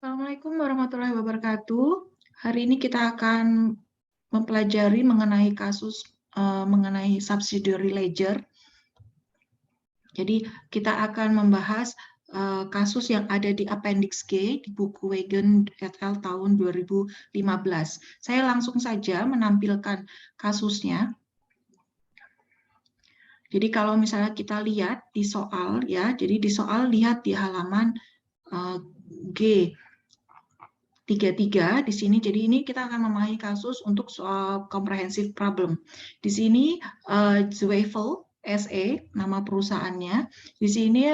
Assalamualaikum warahmatullahi wabarakatuh. Hari ini kita akan mempelajari mengenai kasus mengenai subsidiary ledger. Jadi kita akan membahas kasus yang ada di Appendix G di buku Wagen et al. Tahun 2015. Saya langsung saja menampilkan kasusnya. Jadi kalau misalnya kita lihat di soal ya, jadi di soal lihat di halaman G 33 di sini. Jadi ini kita akan memahami kasus untuk soal comprehensive problem. Di sini Zweifel SE nama perusahaannya. Di sini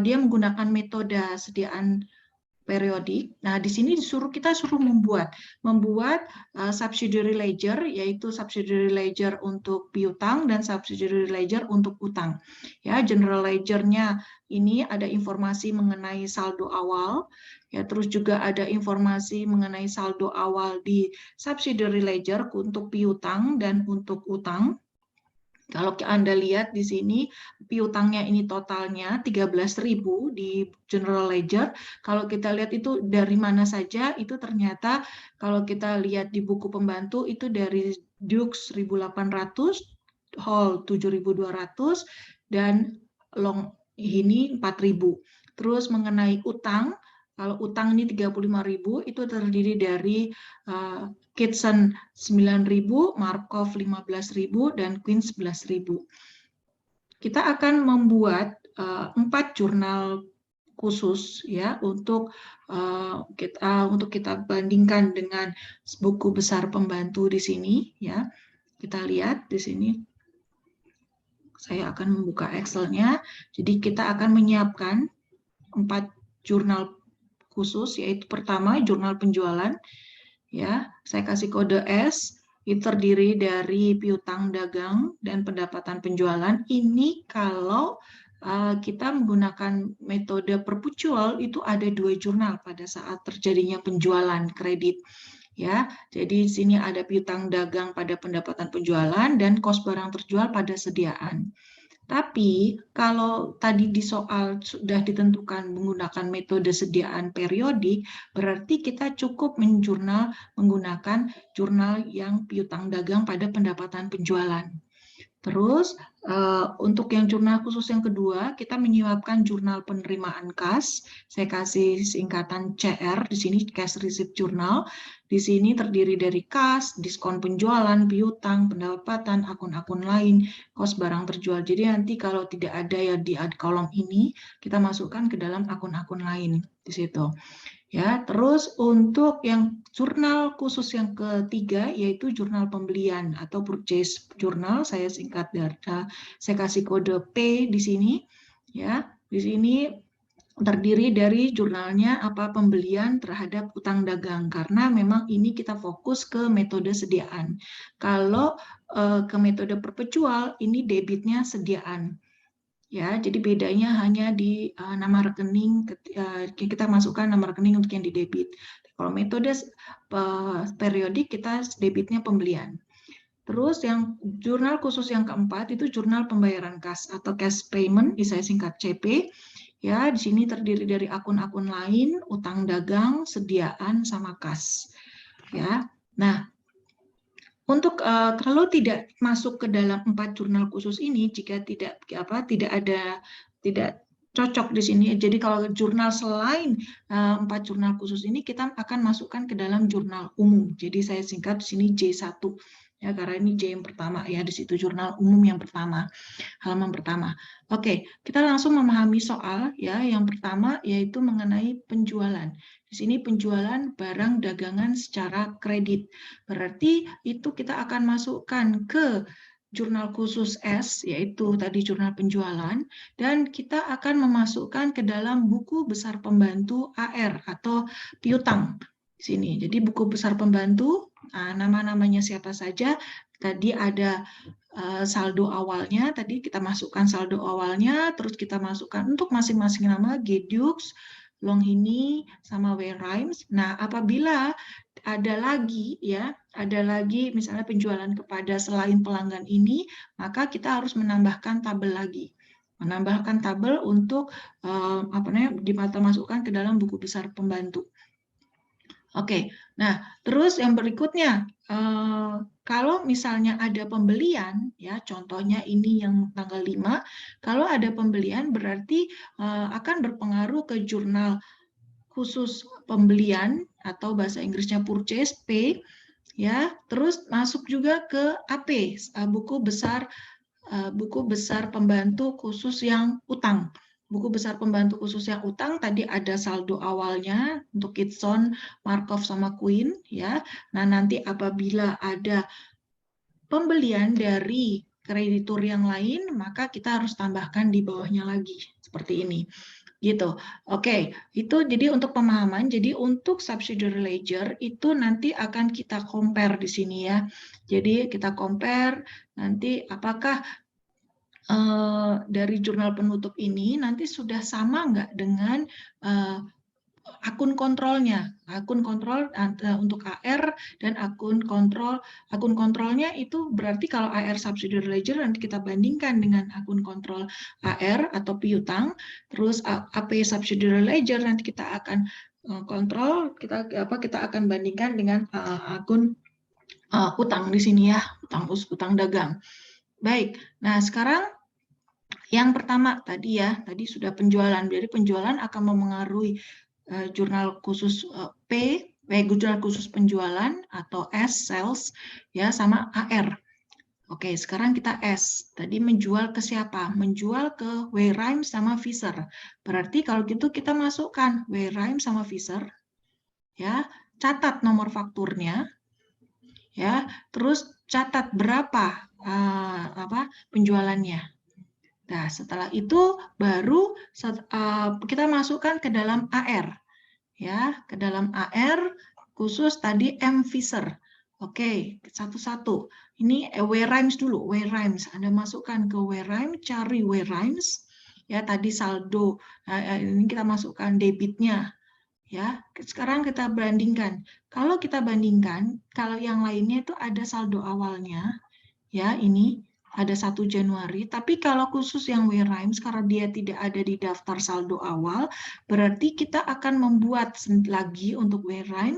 dia menggunakan metode sediaan periodik. Nah, di sini kita suruh membuat subsidiary ledger, yaitu subsidiary ledger untuk piutang dan subsidiary ledger untuk utang. Ya, general ledger-nya ini ada informasi mengenai saldo awal, ya, terus juga ada informasi mengenai saldo awal di subsidiary ledger untuk piutang dan untuk utang. Kalau Anda lihat di sini, piutangnya ini totalnya 13.000 di General Ledger. Kalau kita lihat itu dari mana saja, itu ternyata kalau kita lihat di buku pembantu, itu dari Dux 1.800, Hall 7.200, dan Long ini 4.000. Terus mengenai utang, kalau utang ini 35.000, itu terdiri dari Kitson 9.000, Markov 15.000, dan Queen 11.000. Kita akan membuat 4 jurnal khusus ya untuk kita bandingkan dengan buku besar pembantu di sini ya. Kita lihat di sini. Saya akan membuka Excel-nya. Jadi kita akan menyiapkan 4 jurnal khusus, yaitu pertama jurnal penjualan. Ya, saya kasih kode S, itu terdiri dari piutang dagang dan pendapatan penjualan. Ini kalau kita menggunakan metode perpetual, itu ada 2 jurnal pada saat terjadinya penjualan kredit. Ya, jadi di sini ada piutang dagang pada pendapatan penjualan dan kos barang terjual pada sediaan. Tapi kalau tadi di soal sudah ditentukan menggunakan metode sediaan periodik, berarti kita cukup menjurnal menggunakan jurnal yang piutang dagang pada pendapatan penjualan. Terus untuk yang jurnal khusus yang kedua, kita menyiapkan jurnal penerimaan kas. Saya kasih singkatan CR di sini, Cash Receipt Journal. Di sini terdiri dari kas, diskon penjualan, piutang, pendapatan, akun-akun lain, kos barang terjual. Jadi nanti kalau tidak ada ya di kolom ini, kita masukkan ke dalam akun-akun lain di situ. Ya, terus untuk yang jurnal khusus yang ketiga yaitu jurnal pembelian atau purchase journal, saya singkat data, saya kasih kode P di sini. Ya, di sini terdiri dari jurnalnya apa pembelian terhadap utang dagang karena memang ini kita fokus ke metode sediaan. Kalau ke metode perpetual ini debitnya sediaan. Ya, jadi bedanya hanya di nama rekening, kita masukkan nama rekening untuk yang di debit. Kalau metode periodik kita debitnya pembelian. Terus yang jurnal khusus yang keempat itu jurnal pembayaran kas atau cash payment, saya singkat CP. Ya, di sini terdiri dari akun-akun lain, utang dagang, sediaan, sama kas. Ya, nah. Untuk kalau tidak masuk ke dalam 4 jurnal khusus ini, jika tidak cocok di sini. Jadi kalau jurnal selain 4 jurnal khusus ini, kita akan masukkan ke dalam jurnal umum. Jadi saya singkat di sini J1 ya, karena ini J yang pertama ya, di situ jurnal umum yang pertama, halaman pertama. Oke, kita langsung memahami soal ya. Yang pertama yaitu mengenai penjualan. Di sini penjualan barang dagangan secara kredit. Berarti itu kita akan masukkan ke jurnal khusus S, yaitu tadi jurnal penjualan, dan kita akan memasukkan ke dalam buku besar pembantu AR atau piutang di sini. Jadi buku besar pembantu, nama-namanya siapa saja, tadi ada saldo awalnya, tadi kita masukkan saldo awalnya, terus kita masukkan untuk masing-masing nama Gedux, Longhini, sama Wainwright. Nah, apabila ada lagi misalnya penjualan kepada selain pelanggan ini, maka kita harus menambahkan tabel lagi. Menambahkan tabel untuk masukkan ke dalam buku besar pembantu. Oke, nah terus yang berikutnya, kalau misalnya ada pembelian, ya contohnya ini yang tanggal 5, kalau ada pembelian berarti akan berpengaruh ke jurnal khusus pembelian atau bahasa Inggrisnya purchase, P, ya, terus masuk juga ke AP, buku besar pembantu khusus yang utang. Buku besar pembantu khusus yang utang tadi ada saldo awalnya untuk Kitson, Markov sama Queen, ya. Nah, nanti apabila ada pembelian dari kreditur yang lain, maka kita harus tambahkan di bawahnya lagi seperti ini. Gitu. Oke, itu jadi untuk pemahaman. Jadi untuk subsidiary ledger itu nanti akan kita compare di sini ya. Jadi kita compare nanti apakah dari jurnal penutup ini nanti sudah sama nggak dengan akun kontrolnya. Akun kontrol untuk AR dan akun kontrolnya itu berarti kalau AR subsidiary ledger nanti kita bandingkan dengan akun kontrol AR atau piutang, terus AP subsidiary ledger nanti kita akan kontrol, kita akan bandingkan dengan akun utang di sini ya, utang dagang. Baik. Nah, sekarang yang pertama tadi ya, tadi sudah penjualan. Jadi penjualan akan memengaruhi jurnal khusus jurnal khusus penjualan atau S, sales, ya, sama AR. Oke, sekarang kita S. Tadi menjual ke siapa? Menjual ke Wayraim sama Fisher. Berarti kalau gitu kita masukkan Wayraim sama Fisher, ya, catat nomor fakturnya, ya, terus catat berapa penjualannya. Nah, setelah itu baru kita masukkan ke dalam AR. Ya, ke dalam AR khusus tadi M Fisher. Oke, satu-satu. Ini Wayraim dulu, Wayraim. Anda masukkan ke Wayraim, cari Wayraim. Ya, tadi saldo. Nah, ini kita masukkan debitnya. Ya, sekarang kita bandingkan. Kalau kita bandingkan, kalau yang lainnya itu ada saldo awalnya, ya ini ada 1 Januari, tapi kalau khusus yang Wayraim karena dia tidak ada di daftar saldo awal, berarti kita akan membuat lagi untuk Wayraim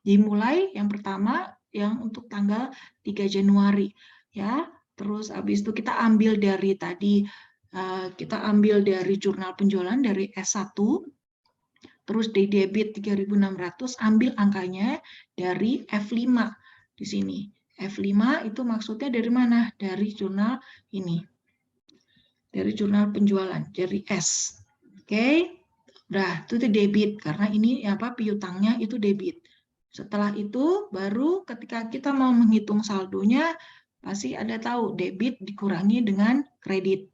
dimulai yang pertama yang untuk tanggal 3 Januari ya. Terus habis itu kita ambil dari tadi kita ambil dari jurnal penjualan dari S1, terus di debit 3.600 ambil angkanya dari F5 di sini. F5 itu maksudnya dari mana? Dari jurnal ini. Dari jurnal penjualan, dari S. Oke. Udah, itu debit karena ini piutangnya itu debit. Setelah itu baru ketika kita mau menghitung saldonya pasti ada tahu debit dikurangi dengan kredit.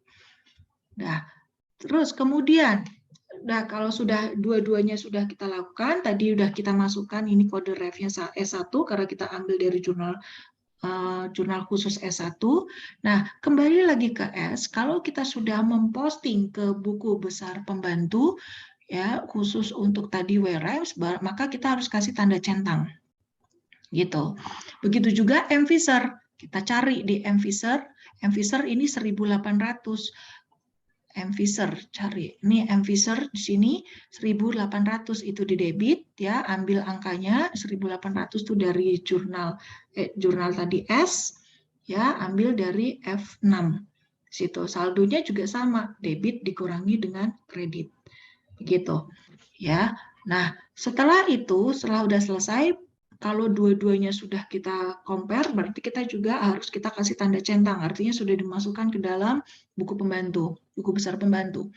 Nah, terus kemudian kalau sudah dua-duanya sudah kita lakukan, tadi sudah kita masukkan ini kode refnya S1 karena kita ambil dari jurnal khusus S1. Nah, kembali lagi ke S, kalau kita sudah memposting ke buku besar pembantu, ya khusus untuk tadi Wayraim, maka kita harus kasih tanda centang. Gitu. Begitu juga M Fisher. Kita cari di M Fisher. M Fisher ini 1.800. M Fisher cari. Ini M Fisher di sini 1.800 itu di debit ya, ambil angkanya 1.800 itu dari jurnal tadi S ya, ambil dari F6. Situ saldonya juga sama, debit dikurangi dengan kredit. Begitu. Ya. Nah, setelah itu, setelah udah selesai, kalau dua-duanya sudah kita compare, berarti kita juga harus kita kasih tanda centang, artinya sudah dimasukkan ke dalam buku pembantu, buku besar pembantu.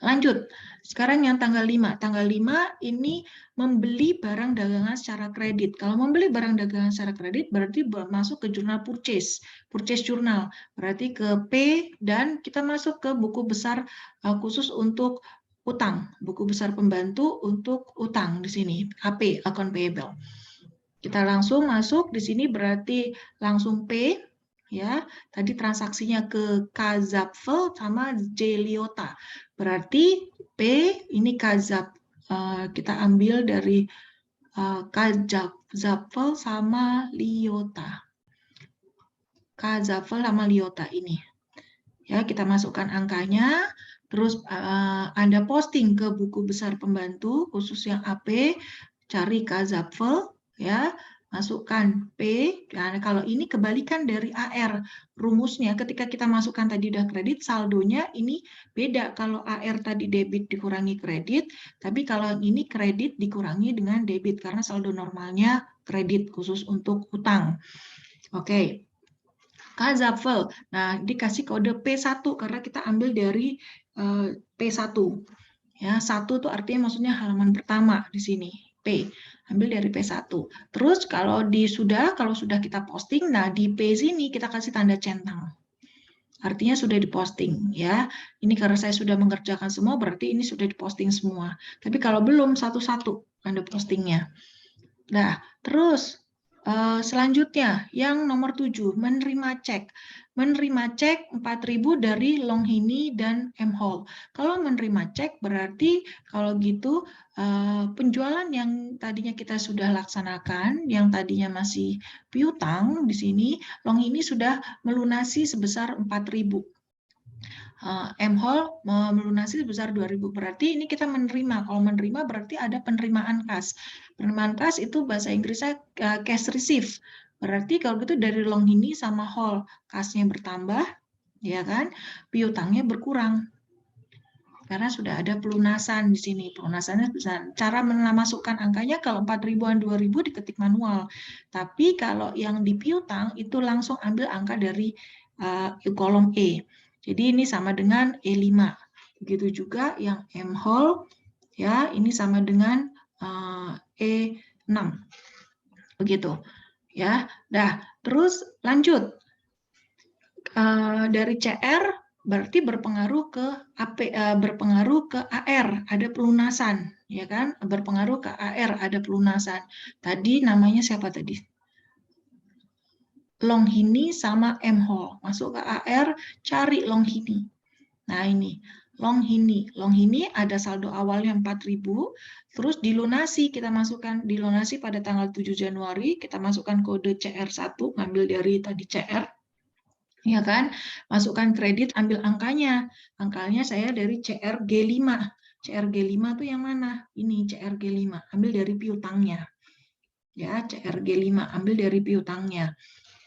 Lanjut, sekarang yang tanggal 5. Tanggal 5 ini membeli barang dagangan secara kredit. Kalau membeli barang dagangan secara kredit berarti masuk ke jurnal purchase jurnal. Berarti ke P dan kita masuk ke buku besar khusus untuk utang, buku besar pembantu untuk utang di sini, AP, account payable. Kita langsung masuk di sini berarti langsung P, ya. Tadi transaksinya ke Kazapvel sama J Liota. Berarti P ini Kazap, kita ambil dari Kazapvel sama Liota. Kazapvel sama Liota ini. Ya, kita masukkan angkanya. Terus Anda posting ke buku besar pembantu khusus yang AP, cari Kazapvel, ya, masukkan P. Nah, kalau ini kebalikan dari AR, rumusnya ketika kita masukkan tadi udah kredit, saldonya ini beda. Kalau AR tadi debit dikurangi kredit, tapi kalau ini kredit dikurangi dengan debit karena saldo normalnya kredit khusus untuk utang. Oke. Kazapvel. Nah, dikasih kode P1 karena kita ambil dari P1. Ya, 1 itu artinya maksudnya halaman pertama di sini. P. Ambil dari P1. Terus kalau sudah kita posting, nah di P sini kita kasih tanda centang. Artinya sudah diposting ya. Ini karena saya sudah mengerjakan semua, berarti ini sudah diposting semua. Tapi kalau belum, satu-satu tanda postingnya. Nah, terus selanjutnya yang nomor 7, menerima cek. Menerima cek 4.000 dari Longhini dan M-Hall. Kalau menerima cek berarti kalau gitu penjualan yang tadinya kita sudah laksanakan, yang tadinya masih piutang di sini, Longhini sudah melunasi sebesar 4.000. M-Hall melunasi sebesar 2.000. Berarti ini kita menerima. Kalau menerima berarti ada penerimaan kas. Penerimaan kas itu bahasa Inggrisnya cash receive. Berarti kalau gitu dari Longhini sama Hall kasnya bertambah, ya kan? Piutangnya berkurang. Karena sudah ada pelunasan di sini. Pelunasannya cara memasukkan angkanya kalau 4.000-an 2.000 diketik manual. Tapi kalau yang di piutang itu langsung ambil angka dari kolom E. Jadi ini sama dengan E5. Begitu juga yang M-Hall, ya ini sama dengan E6. Begitu. Ya. Nah, terus lanjut. Dari CR berarti berpengaruh ke berpengaruh ke AR, ada pelunasan, ya kan? Berpengaruh ke AR, ada pelunasan. Tadi namanya siapa tadi? Longhini sama M-Hall. Masuk ke AR, cari Longhini. Nah, ini Longhini. Longhini ada saldo awalnya 4.000, terus dilunasi, kita masukkan dilunasi pada tanggal 7 Januari, kita masukkan kode CR1, ngambil dari tadi CR, ya kan? Masukkan kredit, ambil angkanya. Angkanya saya dari CRG5. CRG5 itu yang mana? Ini CRG5, ambil dari piutangnya. Ya, CRG5, ambil dari piutangnya.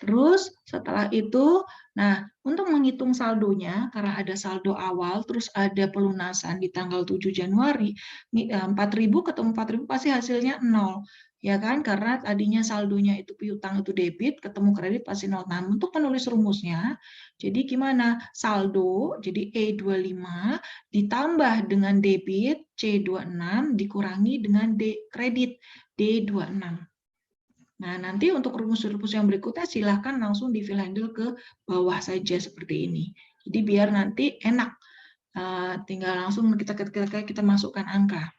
Terus setelah itu, nah untuk menghitung saldonya, karena ada saldo awal, terus ada pelunasan di tanggal 7 Januari, 4.000 ketemu 4.000 pasti hasilnya 0. Ya kan, karena tadinya saldonya itu piutang itu debit, ketemu kredit pasti 0. Nah, untuk penulis rumusnya, jadi gimana? Saldo, jadi E25 ditambah dengan debit C26 dikurangi dengan kredit D26. Nah, nanti untuk rumus-rumus yang berikutnya silahkan langsung di fill handle ke bawah saja seperti ini. Jadi biar nanti enak, tinggal langsung kita masukkan angka.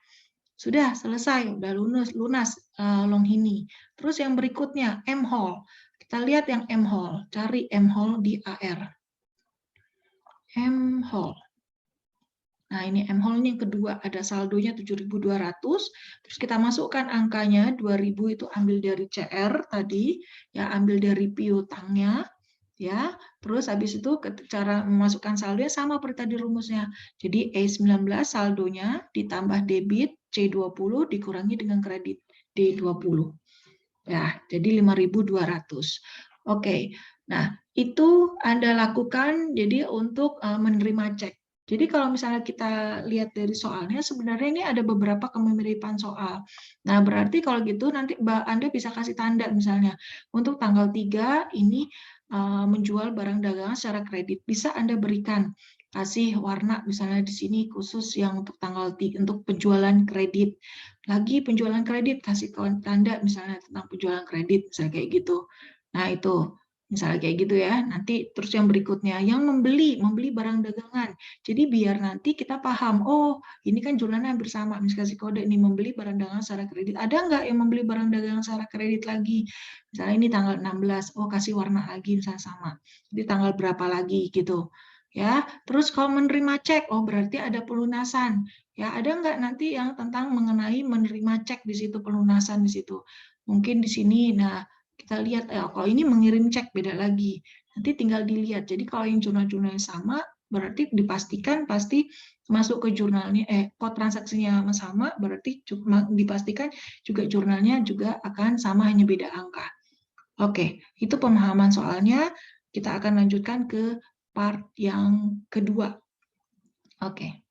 Sudah selesai, udah lunas Longhini. Terus yang berikutnya M-Hall. Kita lihat yang M-Hall, cari M-Hall di AR. M-Hall. Nah, ini M-Hall yang kedua, ada saldonya 7.200, terus kita masukkan angkanya 2.000 itu ambil dari CR tadi, ya ambil dari piutangnya, ya. Terus habis itu cara memasukkan saldonya sama seperti tadi rumusnya. Jadi E19 saldonya ditambah debit C20 dikurangi dengan kredit D20. Ya, jadi 5.200. Oke. Nah, itu Anda lakukan jadi untuk menerima cek. Jadi kalau misalnya kita lihat dari soalnya, sebenarnya ini ada beberapa kemiripan soal. Nah, berarti kalau gitu nanti Anda bisa kasih tanda misalnya, untuk tanggal 3 ini menjual barang dagangan secara kredit. Bisa Anda berikan, kasih warna misalnya di sini khusus yang untuk tanggal 3, untuk penjualan kredit. Lagi penjualan kredit, kasih tanda misalnya tentang penjualan kredit, misalnya kayak gitu. Nah, itu. Misalnya kayak gitu ya. Nanti terus yang berikutnya, yang membeli barang dagangan. Jadi biar nanti kita paham, oh ini kan jurnalnya hampir sama, misalnya kasih kode ini membeli barang dagangan secara kredit. Ada nggak yang membeli barang dagangan secara kredit lagi? Misalnya ini tanggal 16, oh kasih warna lagi misalnya sama. Jadi tanggal berapa lagi gitu. Ya, terus kalau menerima cek, oh berarti ada pelunasan. Ya, ada nggak nanti yang tentang mengenai menerima cek di situ, pelunasan di situ. Mungkin di sini, nah kita lihat, kalau ini mengirim cek beda lagi. Nanti tinggal dilihat. Jadi kalau yang jurnal-jurnalnya sama, berarti dipastikan pasti masuk ke jurnalnya, kode transaksinya sama, berarti dipastikan juga jurnalnya juga akan sama, hanya beda angka. Oke, itu pemahaman soalnya. Kita akan lanjutkan ke part yang kedua. Oke.